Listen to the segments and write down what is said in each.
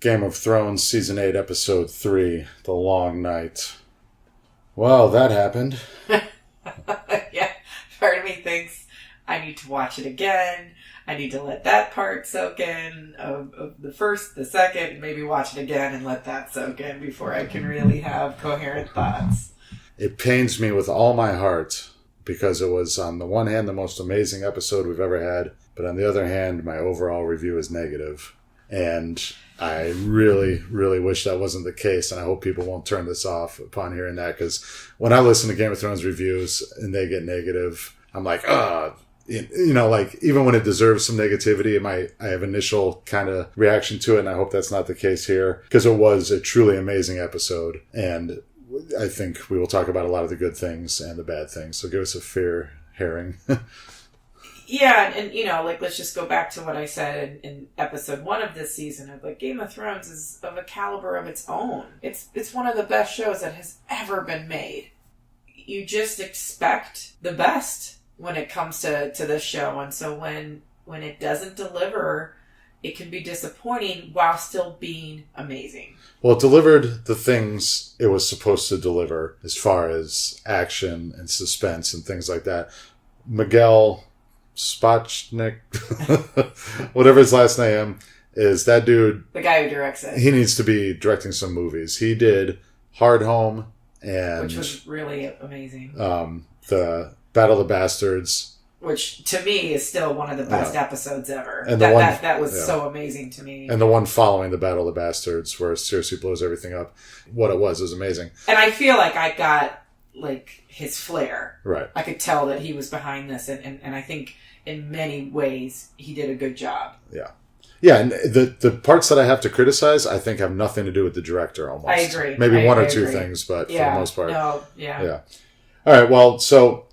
Game of Thrones Season 8, Episode 3, The Long Night. Well, that happened. Yeah, part of me thinks I need to watch it again. I need to let that part soak in of the first, the second, maybe watch it again and let that soak in before I can really have coherent thoughts. It pains me with all my heart because it was, on the one hand, the most amazing episode we've ever had, but on the other hand, my overall review is negative. And I really, really wish that wasn't the case, and I hope people won't turn this off upon hearing that, because when I listen to Game of Thrones reviews and they get negative, I'm like, like, even when it deserves some negativity, I have initial kind of reaction to it, and I hope that's not the case here, because it was a truly amazing episode, and I think we will talk about a lot of the good things and the bad things, so give us a fair hearing. Yeah, and let's just go back to what I said in episode 1 of this season of Game of Thrones is of a caliber of its own. It's one of the best shows that has ever been made. You just expect the best when it comes to this show, and so when it doesn't deliver, it can be disappointing while still being amazing. Well, it delivered the things it was supposed to deliver as far as action and suspense and things like that. Miguel Sapochnik, whatever his last name is, that dude, the guy who directs it, he needs to be directing some movies. He did Hard Home, which was really amazing. The Battle of the Bastards, which to me is still one of the best episodes ever. And that was so amazing to me. And the one following the Battle of the Bastards, where Cersei blows everything up, what it was amazing. And I feel like I got his flair. Right. I could tell that he was behind this, and I think in many ways he did a good job. Yeah. Yeah, and the parts that I have to criticize, I think, have nothing to do with the director almost. I agree. Maybe one or two things, but for the most part. Yeah. All right, well, so,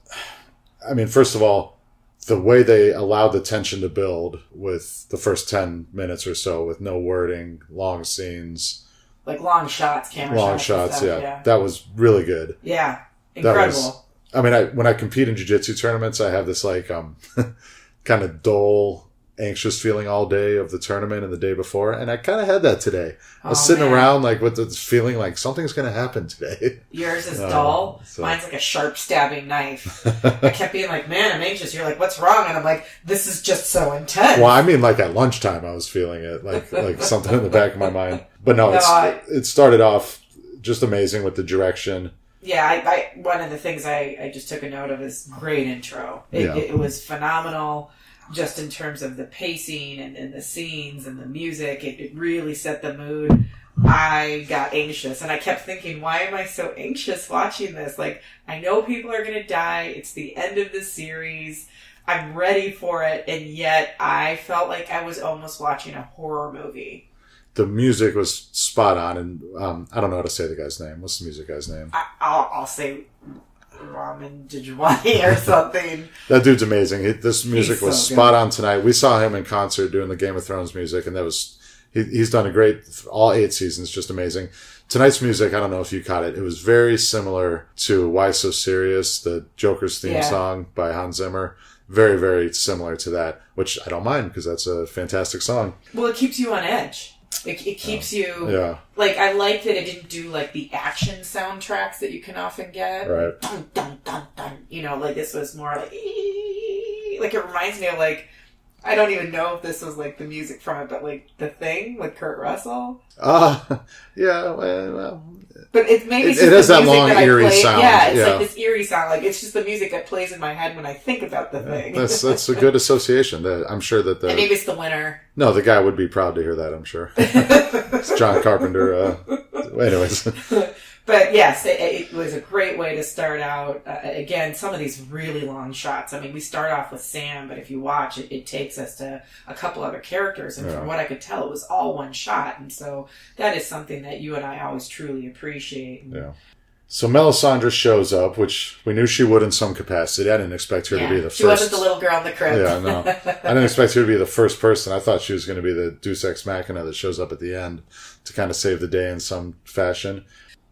I mean, first of all, the way they allowed the tension to build with the first 10 minutes or so with no wording, long scenes. Long shots, camera shots. Yeah. That was really good. Yeah. Incredible. When I compete in jiu-jitsu tournaments, I have this kind of dull, anxious feeling all day of the tournament and the day before, and I kind of had that today. I was sitting around with this feeling like something's going to happen today. Yours is dull. Mine's like a sharp stabbing knife. I kept being like, man, I'm anxious. You're like, what's wrong? And I'm like, this is just so intense. Well, I mean, at lunchtime I was feeling it, like something in the back of my mind. But no, it started off just amazing with the direction. Yeah, I one of the things I just took a note of is great intro. It was phenomenal, just in terms of the pacing and the scenes and the music. It really set the mood. I got anxious, and I kept thinking, why am I so anxious watching this? I know people are going to die. It's the end of the series. I'm ready for it, and yet I felt like I was almost watching a horror movie. The music was spot on, and I don't know how to say the guy's name. What's the music guy's name? I'll say Ramin Djawadi or something. That dude's amazing. This music was spot on tonight. We saw him in concert doing the Game of Thrones music, and he's done a great, all 8 seasons, just amazing. Tonight's music, I don't know if you caught it. It was very similar to Why So Serious, the Joker's theme song by Hans Zimmer. Very, very similar to that, which I don't mind because that's a fantastic song. Well, it keeps you on edge. It keeps you... Yeah. I like that it didn't do, the action soundtracks that you can often get. Right. Dun, dun, dun, dun. This was more it reminds me of, I don't even know if this was, the music from it, but, The Thing with Kurt Russell. Yeah, well... But it has that long, eerie sound. Yeah, it's this eerie sound. It's just the music that plays in my head when I think about The Thing. That's a good association. I'm sure that and maybe it's the winner. No, the guy would be proud to hear that, I'm sure. It's John Carpenter. Anyways. But yes, it was a great way to start out. Again, some of these really long shots. I mean, we start off with Sam, but if you watch, it takes us to a couple other characters. And from what I could tell, it was all one shot. And so that is something that you and I always truly appreciate. Yeah. So Melisandre shows up, which we knew she would in some capacity. I didn't expect her to be the first. She wasn't the little girl in the crib. Yeah, no. I didn't expect her to be the first person. I thought she was going to be the Deus Ex Machina that shows up at the end to kind of save the day in some fashion.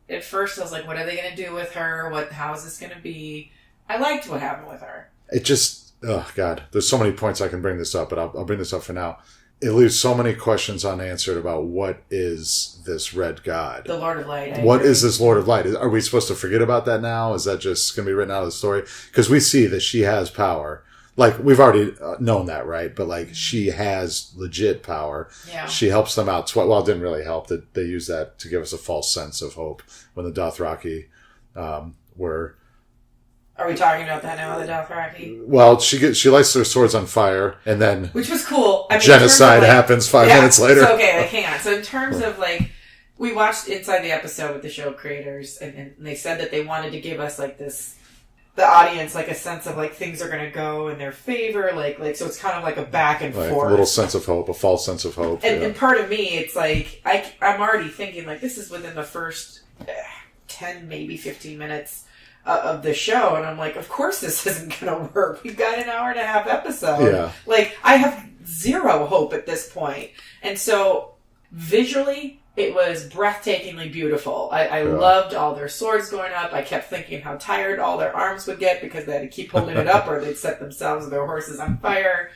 At first, I was like, what are they going to do with her? How is this going to be? I liked what happened with her. It just, oh, God. There's so many points I can bring this up, but I'll bring this up for now. it leaves so many questions unanswered about what is this red god? The Lord of Light. What is this Lord of Light? Are we supposed to forget about that now? Is that just going to be written out of the story? Because we see that she has power. Like, we've already known that, right? But, like, she has legit power. Yeah. She helps them out. Well, it didn't really help. They used that to give us a false sense of hope when the Dothraki were... Are we talking about that now, the Dothraki? Well, she lights their swords on fire, and then... Which was cool. I mean, genocide happens 5 minutes later. So, okay, like, hang on. So, in terms of, like... We watched Inside the Episode with the show creators, and they said that they wanted to give us, like, this... The audience, like, a sense of, like, things are going to go in their favor, like, so it's kind of like a back and forth. A little sense of hope, a false sense of hope. And part of me, it's like, I'm already thinking, like, this is within the first 10, maybe 15 minutes of the show, and I'm like, of course this isn't going to work. We've got an hour and a half episode. Yeah. Like, I have zero hope at this point. And so, visually... It was breathtakingly beautiful. I loved all their swords going up. I kept thinking how tired all their arms would get because they had to keep holding it up or they'd set themselves and their horses on fire.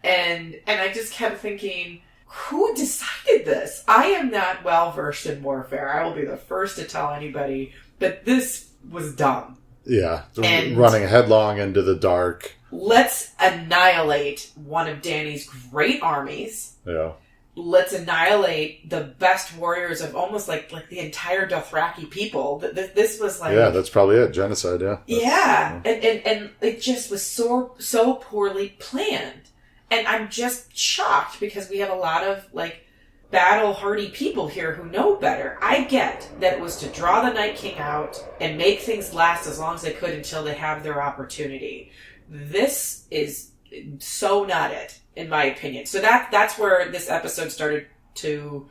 And I just kept thinking, who decided this? I am not well versed in warfare. I will be the first to tell anybody, but this was dumb. Yeah, and running headlong into the dark. Let's annihilate one of Dany's great armies. Yeah. Let's annihilate the best warriors of almost like the entire Dothraki people. This was like... Yeah, that's probably it. Genocide, yeah. Yeah. And it just was so poorly planned. And I'm just shocked because we have a lot of, like, battle-hardy people here who know better. I get that it was to draw the Night King out and make things last as long as they could until they have their opportunity. This is so not it. In my opinion. So that's where this episode started to,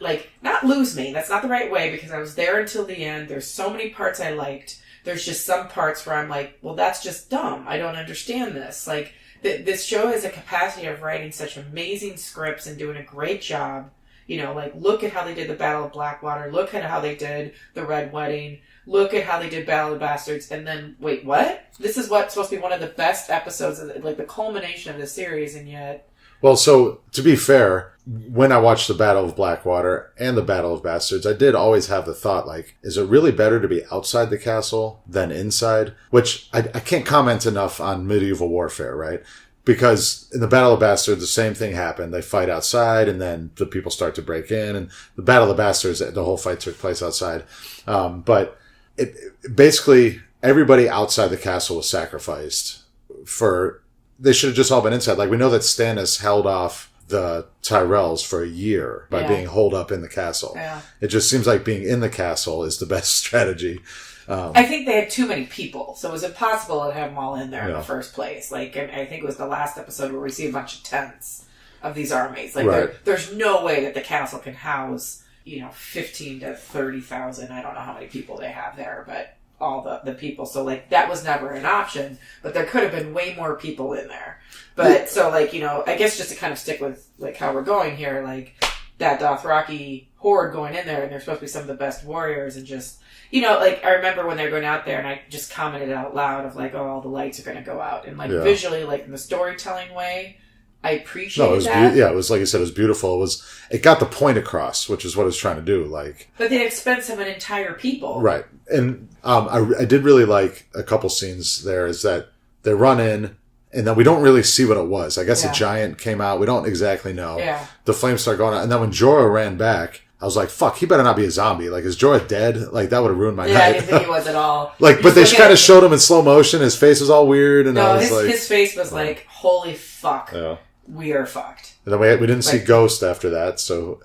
like, not lose me. That's not the right way because I was there until the end. There's so many parts I liked. There's just some parts where I'm like, well, that's just dumb. I don't understand this. Like, this show has a capacity of writing such amazing scripts and doing a great job. You know, like, look at how they did the Battle of Blackwater. Look at how they did the Red Wedding. Look at how they did Battle of the Bastards. And then, wait, what? This is what's supposed to be one of the best episodes, like the culmination of the series, and yet... Well, so, to be fair, when I watched the Battle of Blackwater and the Battle of Bastards, I did always have the thought, like, is it really better to be outside the castle than inside? Which, I can't comment enough on medieval warfare, right? Because in the Battle of Bastards, the same thing happened. They fight outside, and then the people start to break in. And the Battle of the Bastards, the whole fight took place outside. But it basically, everybody outside the castle was sacrificed for... They should have just all been inside. Like, we know that Stannis held off the Tyrells for a year by being holed up in the castle. Yeah. It just seems like being in the castle is the best strategy. I think they had too many people, so it was impossible to have them all in there in the first place. Like, I think it was the last episode where we see a bunch of tents of these armies. Like, there's no way that the castle can house, 15 to 30,000. I don't know how many people they have there, but all the people. So, like, that was never an option, but there could have been way more people in there. But, so, like, I guess just to kind of stick with, like, how we're going here, like, that Dothraki horde going in there, and they're supposed to be some of the best warriors, and just... like, I remember when they were going out there, and I just commented out loud of, like, oh, all the lights are going to go out. And, like, visually, like, in the storytelling way, I appreciated that. It was, like I said, it was beautiful. It got the point across, which is what it's trying to do, like... But the expense of an entire people. Right. And I did really like a couple scenes there, is that they run in, and then we don't really see what it was. I guess a giant came out. We don't exactly know. Yeah. The flames start going out. And then when Jorah ran back... I was like, fuck, he better not be a zombie. Like, is Jorah dead? Like, that would have ruined my night. I didn't think he was at all. Like, but they kind of showed him in slow motion. His face was all weird. And I was his face was like, holy fuck. Yeah. We are fucked. And then we didn't see Ghost after that, so...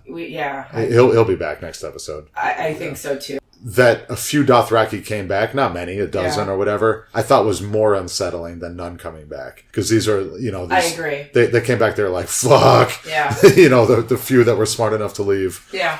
he'll be back next episode. I think so, too. That a few Dothraki came back, not many, a dozen or whatever, I thought was more unsettling than none coming back. Because these are, I agree. They came back, they were like, fuck! Yeah. The few that were smart enough to leave. Yeah.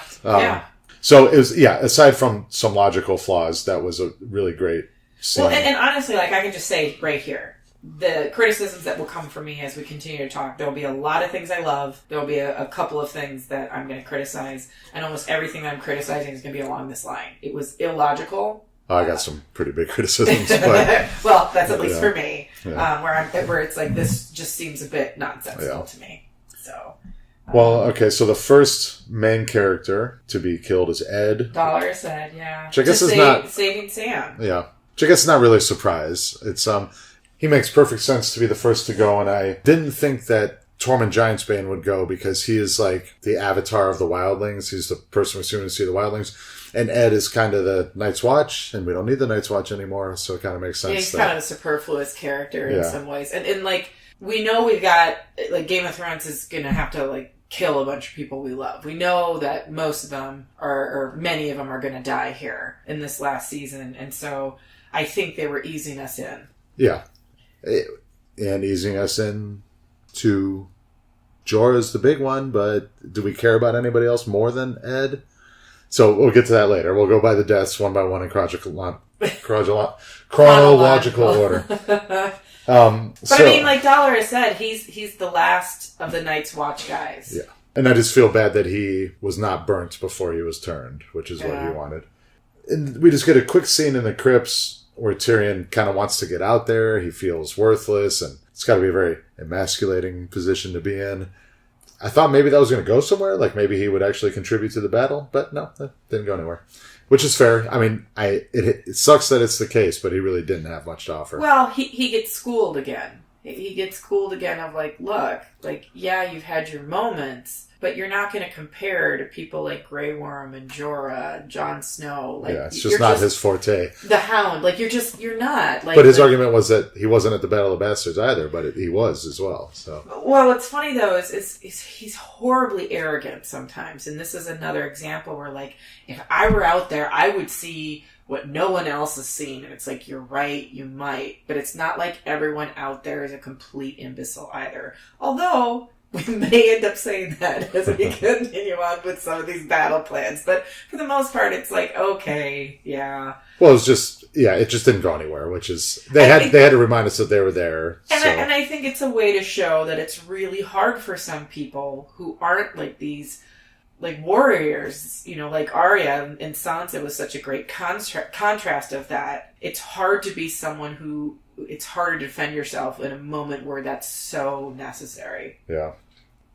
So it was, aside from some logical flaws, that was a really great scene. Well, and honestly, like, I can just say right here, the criticisms that will come from me as we continue to talk, there will be a lot of things I love. There will be a couple of things that I'm going to criticize. And almost everything that I'm criticizing is going to be along this line. It was illogical. Oh, I got some pretty big criticisms. But, well, that's at least for me. Yeah. Where it's like, this just seems a bit nonsensical to me. So. Well, okay, so the first main character to be killed is Ed. Dolores Ed, yeah. Which I guess is not saving Sam. Yeah. Which I guess is not really a surprise. It's he makes perfect sense to be the first to go, and I didn't think that Tormund Giantsbane would go because he is like the avatar of the wildlings. He's the person we're soon to see the wildlings. And Ed is kind of the Night's Watch, and we don't need the Night's Watch anymore, so it kind of makes sense. Yeah, he's kind of a superfluous character in some ways. And like, we know we've got, like, Game of Thrones is going to have to, like, kill a bunch of people we love. We know that most of them or many of them are going to die here in this last season. And so I think they were easing us in. Yeah. And easing us in to Jorah's the big one, but do we care about anybody else more than Ed? So we'll get to that later. We'll go by the deaths one by one in chronological order. But I mean, like Dolores said, he's the last of the Night's Watch guys. Yeah. And I just feel bad that he was not burnt before he was turned, which is what he wanted. And we just get a quick scene in the crypts where Tyrion kind of wants to get out there. He feels worthless, and it's got to be a very emasculating position to be in. I thought maybe that was going to go somewhere, like maybe he would actually contribute to the battle, but no, that didn't go anywhere. Which is fair. I mean, it sucks that it's the case, but he really didn't have much to offer. Well, he gets schooled again. He gets schooled again of like, look, like, yeah, you've had your moments, but you're not going to compare to people like Grey Worm and Jorah, Jon Snow. Like, yeah, it's just not his forte. The Hound, like, you're not. Like, but his argument was that he wasn't at the Battle of the Bastards either, but he was as well. So. Well, what's funny though is he's horribly arrogant sometimes, and this is another example where, like, if I were out there, I would see what no one else has seen, and it's like, you're right, you might, but it's not like everyone out there is a complete imbecile either. Although we may end up saying that as we continue on with some of these battle plans, but for the most part, it's like, okay, yeah. Well, it just didn't go anywhere, which is they had to remind us that they were there. And I think it's a way to show that it's really hard for some people who aren't like these, like, warriors, you know, like Arya and Sansa was such a great contrast of that. It's hard to be someone who, it's hard to defend yourself in a moment where that's so necessary. Yeah.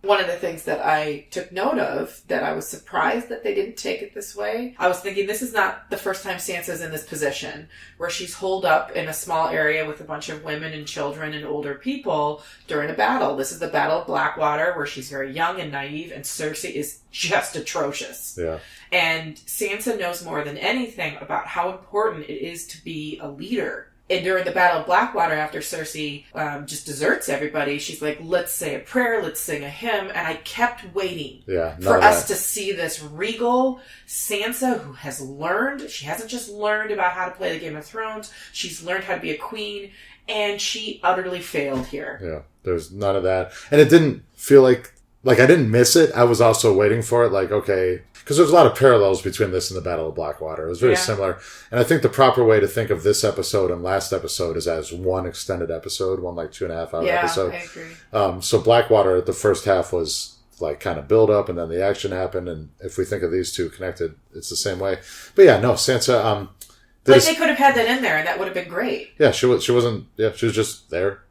One of the things that I took note of, that I was surprised that they didn't take it this way, I was thinking this is not the first time Sansa's in this position, where she's holed up in a small area with a bunch of women and children and older people during a battle. This is the Battle of Blackwater, where she's very young and naive, and Cersei is just atrocious. Yeah. And Sansa knows more than anything about how important it is to be a leader. And during the Battle of Blackwater, after Cersei just deserts everybody, she's like, let's say a prayer, let's sing a hymn. And I kept waiting for us to see this regal Sansa who has learned. She hasn't just learned about how to play the Game of Thrones. She's learned how to be a queen. And she utterly failed here. Yeah, there's none of that. And it didn't feel like I didn't miss it. I was also waiting for it, like, okay, because there's a lot of parallels between this and the Battle of Blackwater. It was very similar. And I think the proper way to think of this episode and last episode is as one extended episode, one like 2.5 hour episode. Yeah, I agree. So Blackwater, the first half was like kind of build up and then the action happened. And if we think of these two connected, it's the same way. But yeah, no, Sansa, they could have had that in there and that would have been great. Yeah, she was just there.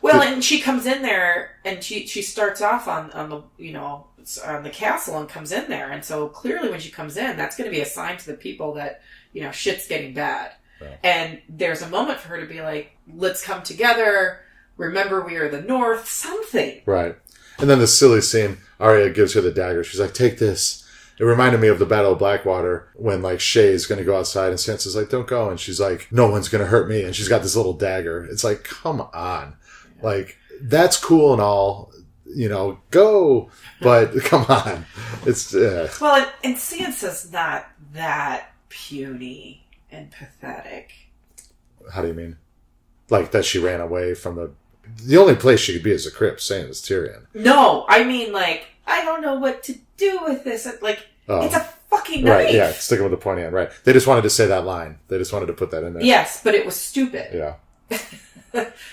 And she comes in there and she starts off on the, you know, on the castle and comes in there. And so clearly when she comes in, that's going to be a sign to the people that, you know, shit's getting bad. Yeah. And there's a moment for her to be like, let's come together. Remember, we are the North, something. Right. And then the silly scene, Arya gives her the dagger. She's like, take this. It reminded me of the Battle of Blackwater when, like, Shay's going to go outside and Sansa's like, don't go. And she's like, no one's going to hurt me. And she's got this little dagger. It's like, come on. Yeah. Like, that's cool and all, you know, go. But come on. It's, Well, and Sansa's not that puny and pathetic. How do you mean? Like, that she ran away from the only place she could be is a crypt, same as Tyrion. No, I mean, like, I don't know what to do with this. Like, it's a fucking knife. Right, yeah, sticking with the pointy end, right. They just wanted to say that line. They just wanted to put that in there. Yes, but it was stupid. Yeah.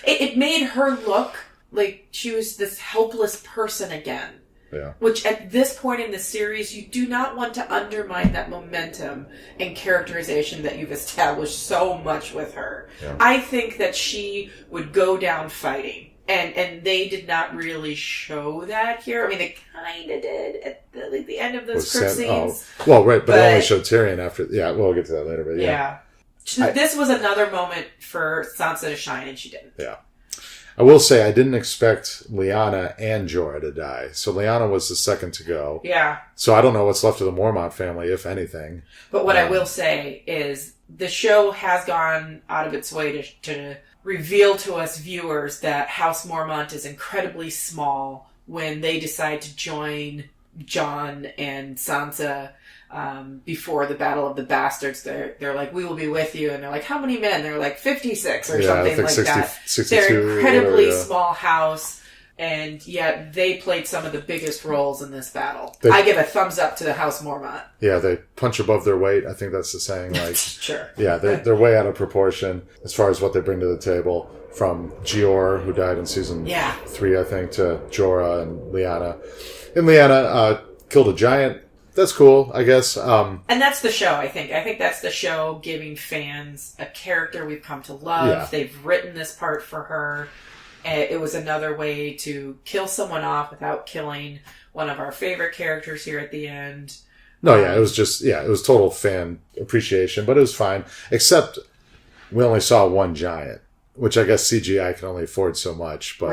It made her look like she was this helpless person again. Yeah. Which at this point in the series, you do not want to undermine that momentum and characterization that you've established so much with her. Yeah. I think that she would go down fighting. And they did not really show that here. I mean, they kind of did at the end of those crypt scenes. Oh. Well, right, but they only showed Tyrion after. Yeah, we'll get to that later. But yeah. This was another moment for Sansa to shine, and she didn't. Yeah. I will say I didn't expect Lyanna and Jorah to die. So Lyanna was the second to go. Yeah. So I don't know what's left of the Mormont family, if anything. But what I will say is the show has gone out of its way to reveal to us viewers that House Mormont is incredibly small when they decide to join Jon and Sansa before the Battle of the Bastards. They're like, we will be with you, and they're like, how many men? They're like 56 or something like 60, that. 62, they're incredibly whatever, small house, and yet they played some of the biggest roles in this battle. I give a thumbs up to the House Mormont. Yeah, they punch above their weight. I think that's the saying. Like, sure. Yeah, they're way out of proportion as far as what they bring to the table. From Gior, who died in season 3, I think, to Jorah and Lyanna. And Lyanna killed a giant. That's cool, I guess. And that's the show, I think. I think that's the show giving fans a character we've come to love. Yeah. They've written this part for her. It was another way to kill someone off without killing one of our favorite characters here at the end. No, it was just, it was total fan appreciation, but it was fine. Except we only saw one giant, which I guess CGI can only afford so much, but,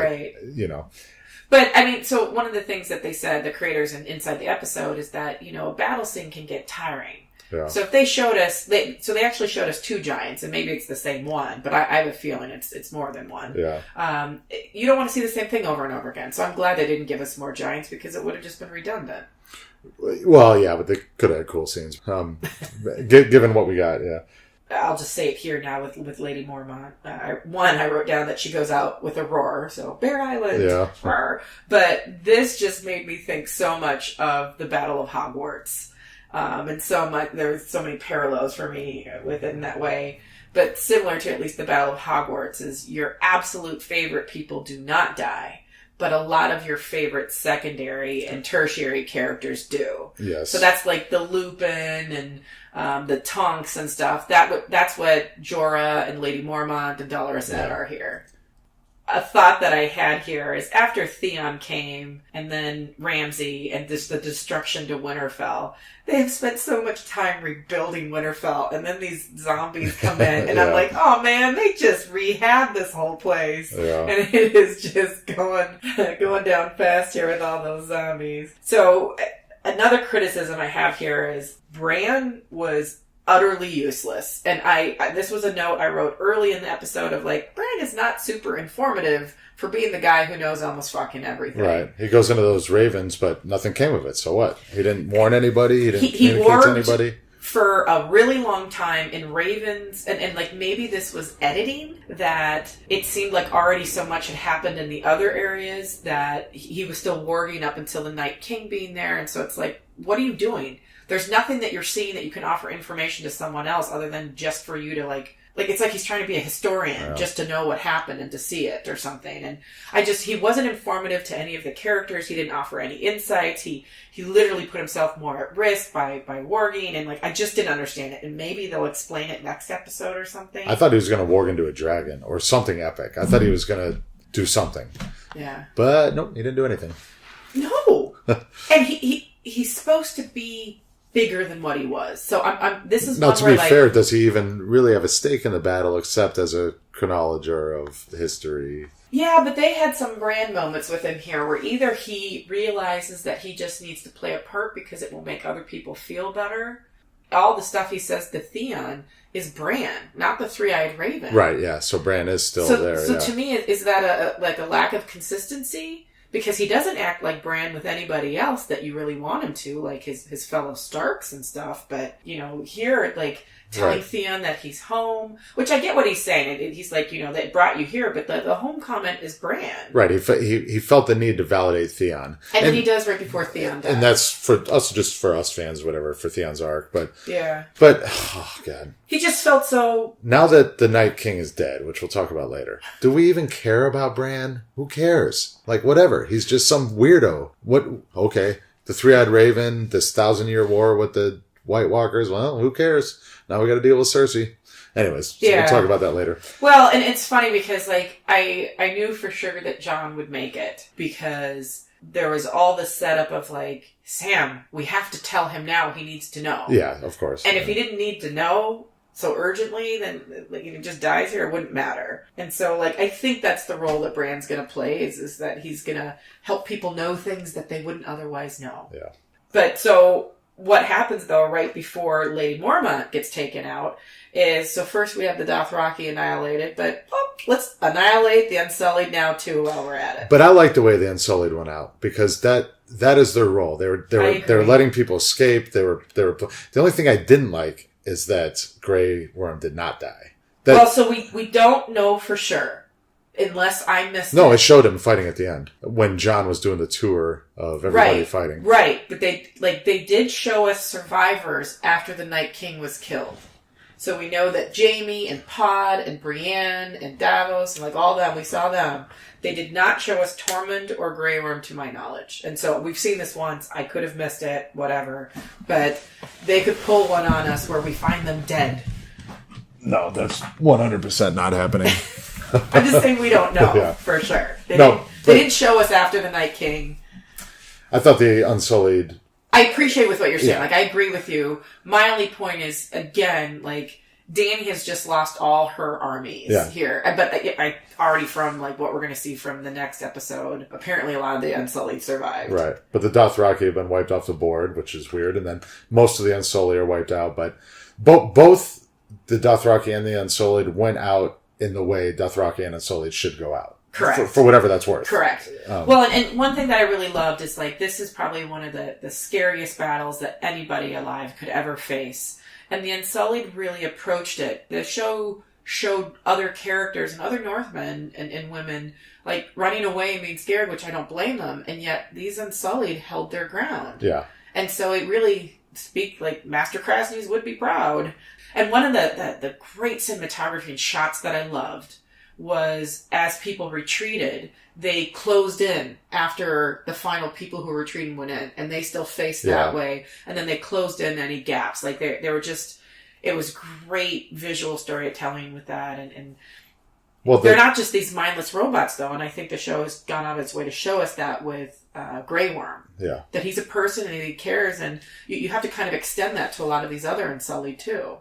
But, I mean, so one of the things that they said, the creators inside the episode, is that, a battle scene can get tiring. Yeah. So if they showed us, they actually showed us 2 giants, and maybe it's the same one, but I have a feeling it's more than one. Yeah. You don't want to see the same thing over and over again, so I'm glad they didn't give us more giants, because it would have just been redundant. Well, yeah, but they could have had cool scenes. Given what we got, yeah. I'll just say it here now with Lady Mormont. I wrote down that she goes out with a roar, so Bear Island, roar. But this just made me think so much of the Battle of Hogwarts. And so much, there's so many parallels for me within that way. But similar to at least the Battle of Hogwarts is your absolute favorite people do not die, but a lot of your favorite secondary and tertiary characters do. Yes. So that's like the Lupin and the Tonks and stuff. That's what Jorah and Lady Mormont and Dolorous Edd are here. A thought that I had here is after Theon came and then Ramsay and the destruction to Winterfell, they have spent so much time rebuilding Winterfell, and then these zombies come in, and I'm like, oh man, they just rehabbed this whole place. Yeah. And it is just going down fast here with all those zombies. So another criticism I have here is Bran was utterly useless. And this was a note I wrote early in the episode of like, Bran is not super informative for being the guy who knows almost fucking everything. Right. He goes into those ravens, but nothing came of it. So what? He didn't warn anybody? He didn't communicate to anybody? For a really long time in Ravens, and like maybe this was editing, that it seemed like already so much had happened in the other areas that he was still warging up until the Night King being there. And so it's like, what are you doing? There's nothing that you're seeing that you can offer information to someone else other than just for you to like it's like he's trying to be a historian just to know what happened and to see it or something. And he wasn't informative to any of the characters. He didn't offer any insights. He literally put himself more at risk by warging, and like I just didn't understand it. And maybe they'll explain it next episode or something. I thought he was going to warg into a dragon or something epic. I thought he was going to do something. Yeah. But nope, he didn't do anything. No. And he's supposed to be bigger than what he was. So this is now, to be fair, does he even really have a stake in the battle except as a chronologer of history? Yeah, but they had some Bran moments with him here where either he realizes that he just needs to play a part because it will make other people feel better. All the stuff he says to Theon is Bran, not the Three-Eyed Raven. Right, yeah. So Bran is still there. So to me, is that a lack of consistency? Because he doesn't act like Bran with anybody else that you really want him to, like his fellow Starks and stuff. But, here, like, telling Theon that he's home, which I get what he's saying. He's like, they brought you here, but the home comment is Bran. Right. He felt the need to validate Theon. And then he does right before Theon dies. And that's for us fans, whatever, for Theon's arc. But, oh, God. He just felt so... Now that the Night King is dead, which we'll talk about later, do we even care about Bran? Who cares? Like, whatever. He's just some weirdo. Okay. The Three-Eyed Raven, this 1,000-year war with the White Walkers, well, who cares? Now we got to deal with Cersei. Anyways, so we'll talk about that later. Well, and it's funny because, like, I knew for sure that Jon would make it because there was all the setup of, like, Sam, we have to tell him now, he needs to know. Yeah, of course. And if he didn't need to know so urgently, then, like, he just dies here, it wouldn't matter. And so, like, I think that's the role that Bran's going to play, is that he's going to help people know things that they wouldn't otherwise know. Yeah. But so what happens, though, right before Lady Mormont gets taken out is, so first we have the Dothraki annihilated, but let's annihilate the Unsullied now, too, while we're at it. But I like the way the Unsullied went out, because that is their role. They were letting people escape. They were the only thing I didn't like is that Grey Worm did not die. So we don't know for sure. Unless I missed it. No, it showed him fighting at the end when Jon was doing the tour of everybody fighting. Right, but they did show us survivors after the Night King was killed. So we know that Jaime and Pod and Brienne and Davos and like all them, we saw them. They did not show us Tormund or Grey Worm to my knowledge. And so we've seen this once. I could have missed it, whatever. But they could pull one on us where we find them dead. No, that's 100% not happening. I'm just saying we don't know for sure. They didn't show us after the Night King. I thought the Unsullied... I appreciate with what you're saying. Yeah. Like, I agree with you. My only point is, again, like, Dany has just lost all her armies here. But I already from, like, what we're going to see from the next episode, apparently a lot of the Unsullied survived. Right. But the Dothraki have been wiped off the board, which is weird. And then most of the Unsullied are wiped out. But both the Dothraki and the Unsullied went out in the way Dothraki and Unsullied should go out. Correct. For whatever that's worth. Correct. Well, and one thing that I really loved is, like, this is probably one of the scariest battles that anybody alive could ever face. And the Unsullied really approached it. The show showed other characters and other Northmen and women, like, running away and being scared, which I don't blame them. And yet these Unsullied held their ground. Yeah. And so it really like, Master Krasny's would be proud. And one of the great cinematography and shots that I loved was as people retreated, they closed in after the final people who were retreating went in, and they still faced that way, and then they closed in any gaps. Like, they were just, it was great visual storytelling with that, and well, they're not just these mindless robots, though, and I think the show has gone out of its way to show us that with Grey Worm. Yeah. That he's a person and he cares, and you have to kind of extend that to a lot of these other Unsullied, too.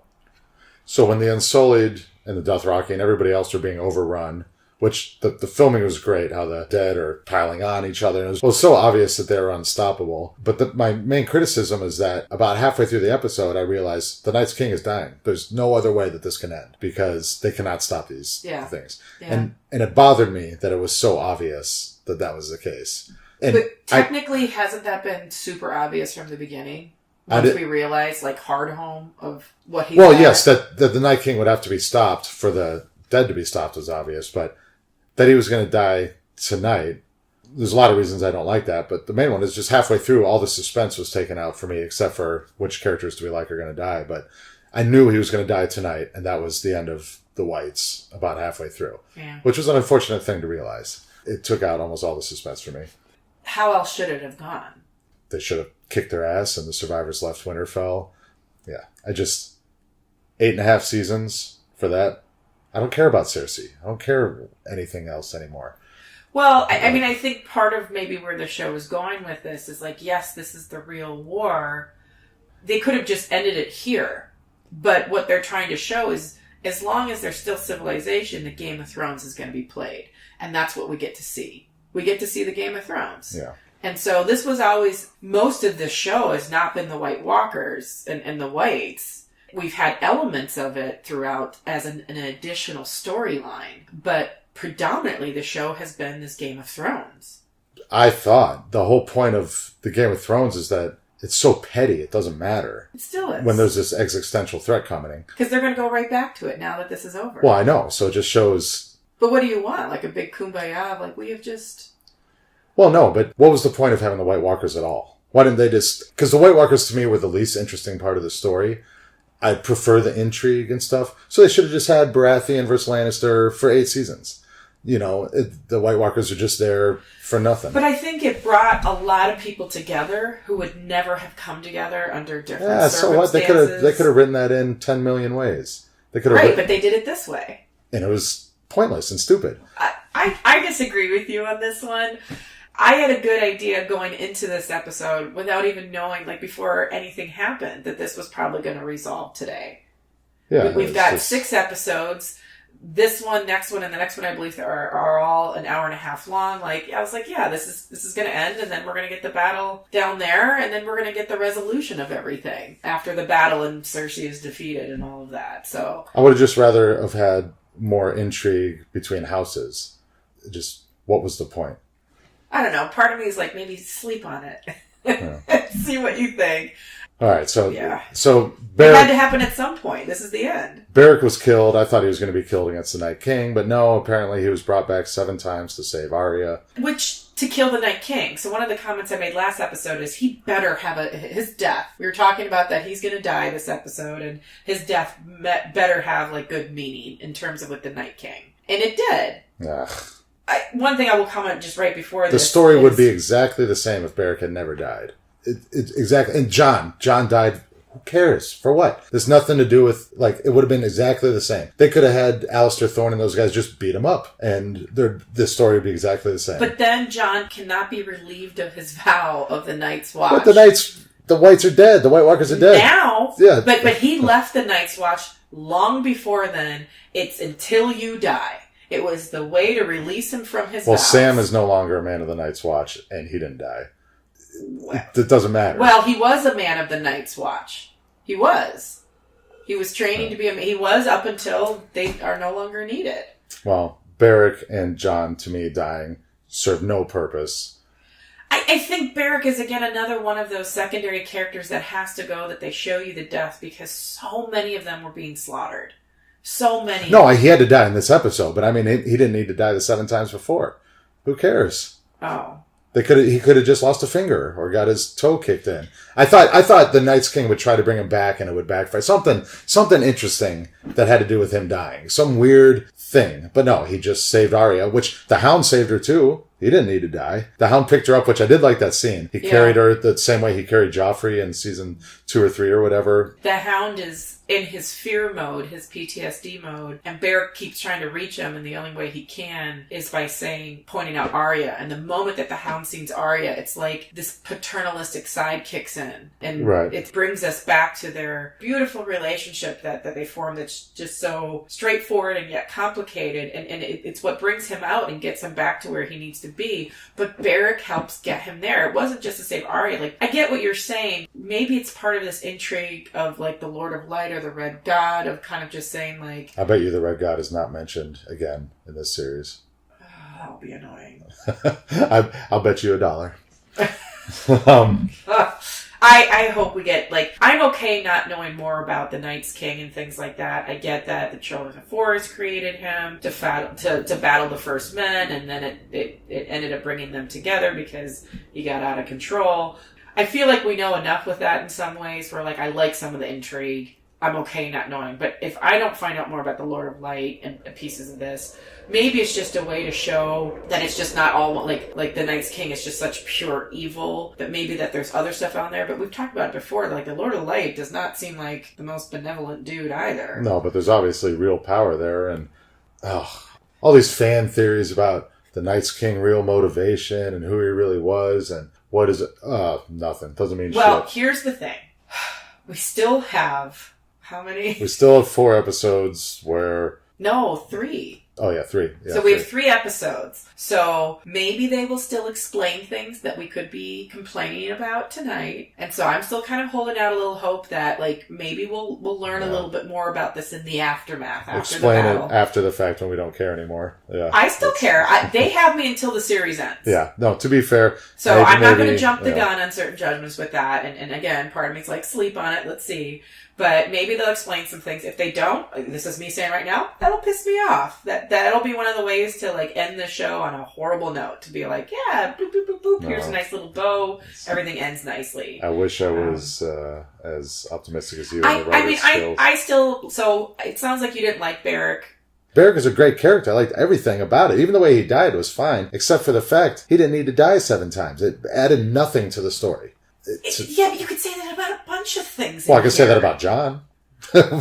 So when the Unsullied and the Dothraki and everybody else are being overrun, which the filming was great, how the dead are piling on each other. And it was so obvious that they were unstoppable. But my main criticism is that about halfway through the episode, I realized the Night's King is dying. There's no other way that this can end because they cannot stop these things. Yeah. And it bothered me that it was so obvious that that was the case. And but technically, hasn't that been super obvious from the beginning? Once we realize, like, Hardhome of what he... Well, yes, that the Night King would have to be stopped for the dead to be stopped was obvious, but that he was going to die tonight, there's a lot of reasons I don't like that, but the main one is just halfway through, all the suspense was taken out for me, except for which characters do we like are going to die, but I knew he was going to die tonight, and that was the end of the Whites about halfway through, which was an unfortunate thing to realize. It took out almost all the suspense for me. How else should it have gone? They should have kicked their ass and the survivors left Winterfell. Yeah. 8.5 seasons for that. I don't care about Cersei. I don't care anything else anymore. Well, I mean, I think part of maybe where the show is going with this is like, yes, this is the real war. They could have just ended it here. But what they're trying to show is as long as there's still civilization, the Game of Thrones is going to be played. And that's what we get to see. We get to see the Game of Thrones. Yeah. And so this was always, most of the show has not been the White Walkers and the Whites. We've had elements of it throughout as an additional storyline, but predominantly the show has been this Game of Thrones. I thought the whole point of the Game of Thrones is that it's so petty, it doesn't matter. It still is. When there's this existential threat coming. Because they're going to go right back to it now that this is over. Well, I know, so it just shows... But what do you want? Like a big kumbaya of like, we have just... Well, no, but what was the point of having the White Walkers at all? Why didn't they just... Because the White Walkers, to me, were the least interesting part of the story. I prefer the intrigue and stuff. So they should have just had Baratheon versus Lannister for 8 seasons. You know, the White Walkers are just there for nothing. But I think it brought a lot of people together who would never have come together under different circumstances. So what? They could have written that in 10 million ways. They could have right, but they did it this way. And it was pointless and stupid. I disagree with you on this one. I had a good idea going into this episode without even knowing, like, before anything happened, that this was probably going to resolve today. Yeah, We've got 6 episodes. This one, next one, and the next one, I believe, are all an hour and a half long. Like, I was like, yeah, this is going to end, and then we're going to get the battle down there, and then we're going to get the resolution of everything after the battle and Cersei is defeated and all of that. So I would have just rather have had more intrigue between houses. Just, what was the point? I don't know. Part of me is like, maybe sleep on it. See what you think. All right, so Beric, it had to happen at some point. This is the end. Beric was killed. I thought he was going to be killed against the Night King, but no, apparently he was brought back 7 times to save Arya. To kill the Night King. So one of the comments I made last episode is he better have his death. We were talking about that he's going to die this episode, and his death better have, like, good meaning in terms of with the Night King. And it did. Ugh. One thing I will comment just right before this. The story would be exactly the same if Beric had never died. Exactly. And John died. Who cares? For what? There's nothing to do with, like, it would have been exactly the same. They could have had Alistair Thorne and those guys just beat him up, and the story would be exactly the same. But then John cannot be relieved of his vow of the Night's Watch. But the Whites are dead. The White Walkers are dead. Now, yeah. But he left the Night's Watch long before then. It's until you die. It was the way to release him from his vows. Sam is no longer a man of the Night's Watch, and he didn't die. It doesn't matter. Well, he was a man of the Night's Watch. He was. He was training to be he was up until they are no longer needed. Well, Beric and John, to me, dying serve no purpose. I think Beric is, again, another one of those secondary characters that has to go, that they show you the death, because so many of them were being slaughtered. So many. No, he had to die in this episode, but I mean, he didn't need to die the 7 times before. Who cares? Oh. He could have just lost a finger or got his toe kicked in. I thought the Night's King would try to bring him back and it would backfire. Something interesting that had to do with him dying. Some weird thing. But no, he just saved Arya, which the Hound saved her too. He didn't need to die. The Hound picked her up, which I did like that scene. He carried her the same way he carried Joffrey in season 2 or 3 or whatever. The Hound is in his fear mode, his PTSD mode, and Beric keeps trying to reach him, and the only way he can is by pointing out Arya. And the moment that the Hound sees Arya, it's like this paternalistic side kicks in. And it brings us back to their beautiful relationship that they form, that's just so straightforward and yet complicated. And it's what brings him out and gets him back to where he needs to be. But Beric helps get him there. It wasn't just to save Arya. Like, I get what you're saying. Maybe it's part of this intrigue of, like, the Lord of Light or the Red God, of kind of just saying, like... I bet you the Red God is not mentioned again in this series. That'll be annoying. I'll bet you $1. I hope we get, like... I'm okay not knowing more about the Night's King and things like that. I get that the Children of Forest created him to battle the First Men, and then it ended up bringing them together because he got out of control. I feel like we know enough with that in some ways, where, like, I like some of the intrigue. I'm okay not knowing. But if I don't find out more about the Lord of Light and pieces of this, maybe it's just a way to show that it's just not all, like the Night's King is just such pure evil, but maybe that there's other stuff out there. But we've talked about it before. Like, the Lord of Light does not seem like the most benevolent dude either. No, but there's obviously real power there. And all these fan theories about the Night's King real motivation and who he really was and what is it? Nothing. Doesn't mean shit. Well, here's the thing. We still have... How many? We still have 4 episodes where... No, 3. Oh, yeah, 3. Yeah, so we have 3 episodes. So maybe they will still explain things that we could be complaining about tonight. And so I'm still kind of holding out a little hope that, like, maybe we'll learn a little bit more about this in the aftermath. Explain it after the fact when we don't care anymore. Yeah, I still care. They have me until the series ends. Yeah. No, to be fair. So I'm not going to jump the gun on certain judgments with that. And again, part of me is like, sleep on it. Let's see. But maybe they'll explain some things. If they don't, this is me saying right now, that'll piss me off. That'll be one of the ways to, like, end the show on a horrible note. To be like, yeah, boop, boop, boop, boop. No. Here's a nice little bow. Everything ends nicely. I wish I was as optimistic as you. I still. So it sounds like you didn't like Beric. Beric is a great character. I liked everything about it. Even the way he died was fine, except for the fact he didn't need to die 7 times. It added nothing to the story. Yeah, but you could say that about a bunch of things. Well, I could say that about John.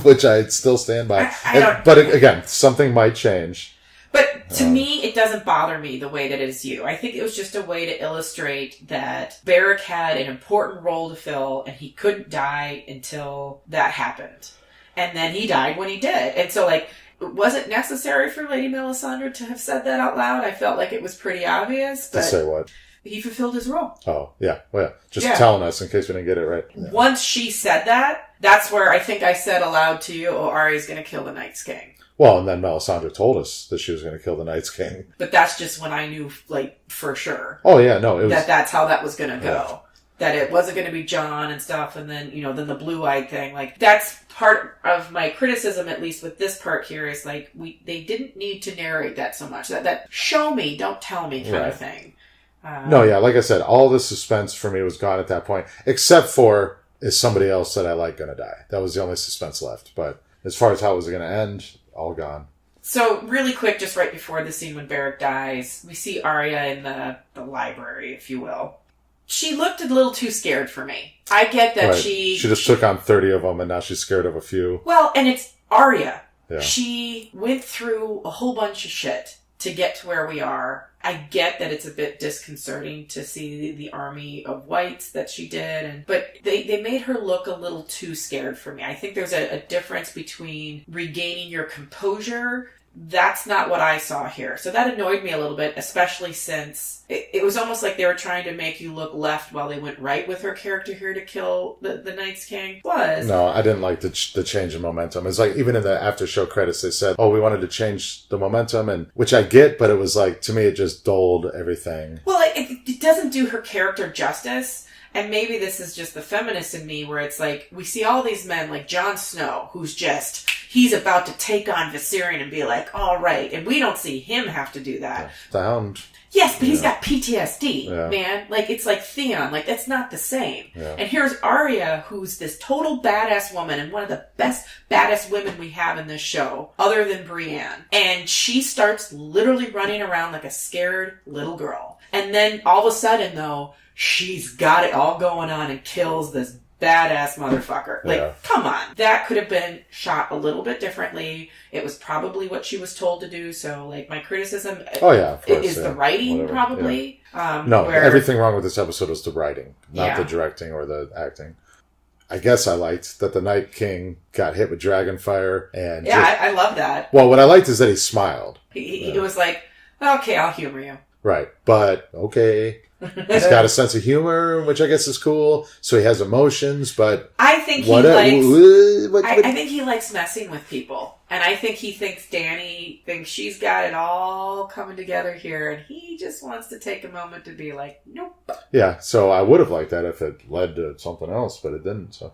which I still stand by. But again, something might change. But to me, it doesn't bother me the way that it is you. I think it was just a way to illustrate that Beric had an important role to fill, and he couldn't die until that happened. And then he died when he did. And so, like, was it necessary for Lady Melisandre to have said that out loud? I felt like it was pretty obvious. But to say what? He fulfilled his role. Oh, yeah. Well, yeah. Just telling us in case we didn't get it right. Yeah. Once she said that, that's where I think I said aloud to you, oh, Arya's going to kill the Night's King. Well, and then Melisandre told us that she was going to kill the Night's King. But that's just when I knew, like, for sure. Oh, yeah, no. It was... That's how that was going to go. Yeah. That it wasn't going to be Jon and stuff, and then, you know, then the blue-eyed thing. Like, that's part of my criticism, at least with this part here, is, like, they didn't need to narrate that so much. That show me, don't tell me kind of thing. No, yeah, like I said, all the suspense for me was gone at that point, except for, is somebody else that I like going to die? That was the only suspense left. But as far as how it was going to end, all gone. So, really quick, just right before the scene when Beric dies, we see Arya in the library, if you will. She looked a little too scared for me. I get that she just took on 30 of them, and now she's scared of a few. Well, and it's Arya. Yeah. She went through a whole bunch of shit to get to where we are. I get that it's a bit disconcerting to see the army of whites that she did, but they made her look a little too scared for me. I think there's a difference between regaining your composure. That's not what I saw here. So that annoyed me a little bit, especially since it was almost like they were trying to make you look left while they went right with her character here to kill the Night's King. No, I didn't like the change in momentum. It's like, even in the after show credits, they said, oh, we wanted to change the momentum, and which I get, but it was like, to me, it just dulled everything. Well, it doesn't do her character justice. And maybe this is just the feminist in me, where it's like, we see all these men like Jon Snow, who's just, he's about to take on Viserion and be like, all right. And we don't see him have to do that. The Hound. Yes, but he's got PTSD, man. Like, it's like Theon. Like, that's not the same. Yeah. And here's Arya, who's this total badass woman and one of the best badass women we have in this show, other than Brienne. And she starts literally running around like a scared little girl. And then all of a sudden, though, she's got it all going on and kills this badass motherfucker. Like, come on. That could have been shot a little bit differently. It was probably what she was told to do. So, like, my criticism of course, is the writing, probably. Yeah. No, everything wrong with this episode was the writing, not the directing or the acting. I guess I liked that the Night King got hit with Dragonfire. And I love that. Well, what I liked is that he smiled. He was like, okay, I'll humor you. Right. But, okay. He's got a sense of humor, which I guess is cool. So he has emotions, but I think I think he likes messing with people, and I think he thinks Dany thinks she's got it all coming together here, and he just wants to take a moment to be like, nope. Yeah. So I would have liked that if it led to something else, but it didn't. So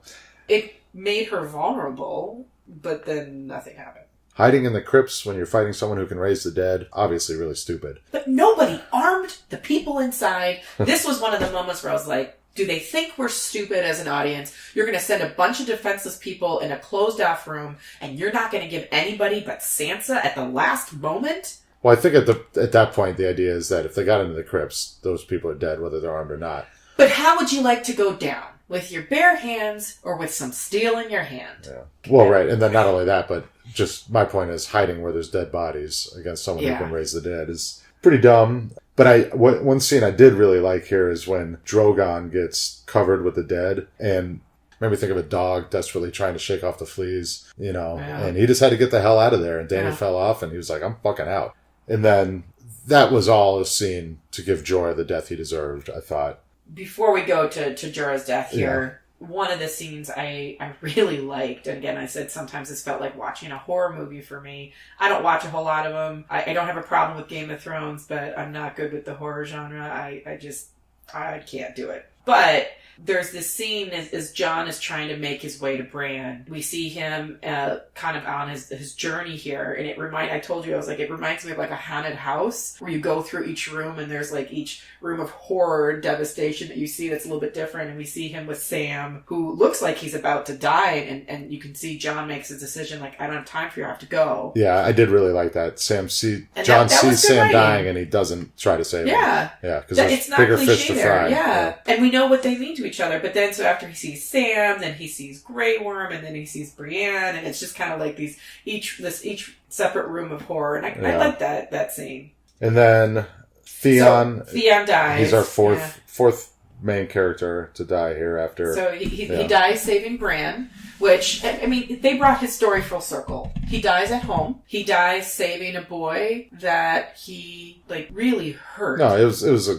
it made her vulnerable, but then nothing happened. Hiding in the crypts when you're fighting someone who can raise the dead, obviously really stupid. But nobody armed the people inside. This was one of the moments where I was like, do they think we're stupid as an audience? You're going to send a bunch of defenseless people in a closed-off room, and you're not going to give anybody but Sansa at the last moment? Well, I think at that point, the idea is that if they got into the crypts, those people are dead, whether they're armed or not. But how would you like to go down? With your bare hands or with some steel in your hand? Yeah. Well, right. And then not only that, but just my point is hiding where there's dead bodies against someone who can raise the dead is pretty dumb. But one scene I did really like here is when Drogon gets covered with the dead and made me think of a dog desperately trying to shake off the fleas, you know, and he just had to get the hell out of there. And Dany fell off and he was like, I'm fucking out. And then that was all a scene to give Jorah the death he deserved, I thought. Before we go to Jorah's death here, one of the scenes I really liked, and again, I said sometimes this felt like watching a horror movie for me. I don't watch a whole lot of them. I don't have a problem with Game of Thrones, but I'm not good with the horror genre. I can't do it. But there's this scene as Jon is trying to make his way to Bran. We see him kind of on his journey here, and I told you, I was like, it reminds me of like a haunted house where you go through each room and there's like each room of horror and devastation that you see that's a little bit different. And we see him with Sam, who looks like he's about to die, and you can see Jon makes his decision like, I don't have time for you, I have to go. Yeah, I did really like that. Jon sees Sam dying and he doesn't try to save him. Yeah, because there's bigger fish to fry. Yeah, and we know what they mean to each other. But then, so after he sees Sam, then he sees Grey Worm, and then he sees Brienne, and it's just kind of like each separate room of horror. And I like that scene. And then Theon. So Theon dies. He's our fourth main character to die here after. So he dies saving Bran, which, I mean, they brought his story full circle. He dies at home. He dies saving a boy that he, like, really hurt. No, it was a,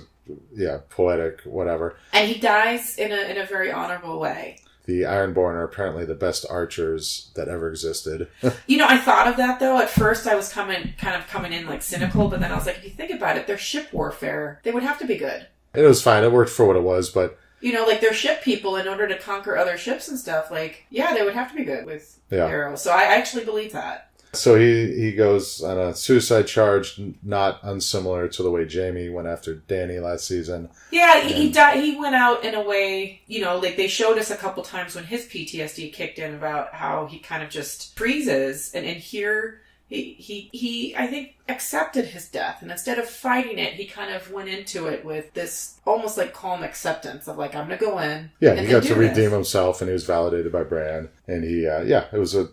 poetic, whatever. And he dies in a very honorable way. The Ironborn are apparently the best archers that ever existed. I thought of that, though. At first, I was coming in, like, cynical, but then I was like, if you think about it, they're ship warfare. They would have to be good. It was fine. It worked for what it was, but... like, they're ship people in order to conquer other ships and stuff. Like, they would have to be good with arrows. So I actually believe that. So he goes on a suicide charge, not unsimilar to the way Jaime went after Dany last season. Yeah, he died. He went out in a way, like they showed us a couple times when his PTSD kicked in about how he kind of just freezes. And here, he I think, accepted his death. And instead of fighting it, he kind of went into it with this almost like calm acceptance of like, I'm going to go in. Yeah, he got to redeem himself, and he was validated by Bran. And it was a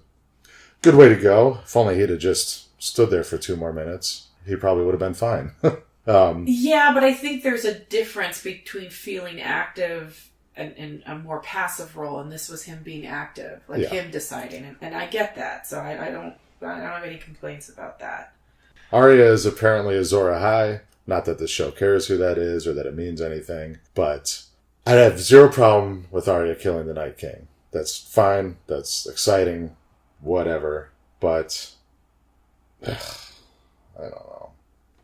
good way to go. If only he'd have just stood there for 2 more minutes, he probably would have been fine. But I think there's a difference between feeling active and a more passive role, and this was him being active, him deciding, and I get that. So I don't have any complaints about that. Arya is apparently Azor Ahai. Not that the show cares who that is or that it means anything, but I have zero problem with Arya killing the Night King. That's fine. That's exciting. Whatever, but I don't know.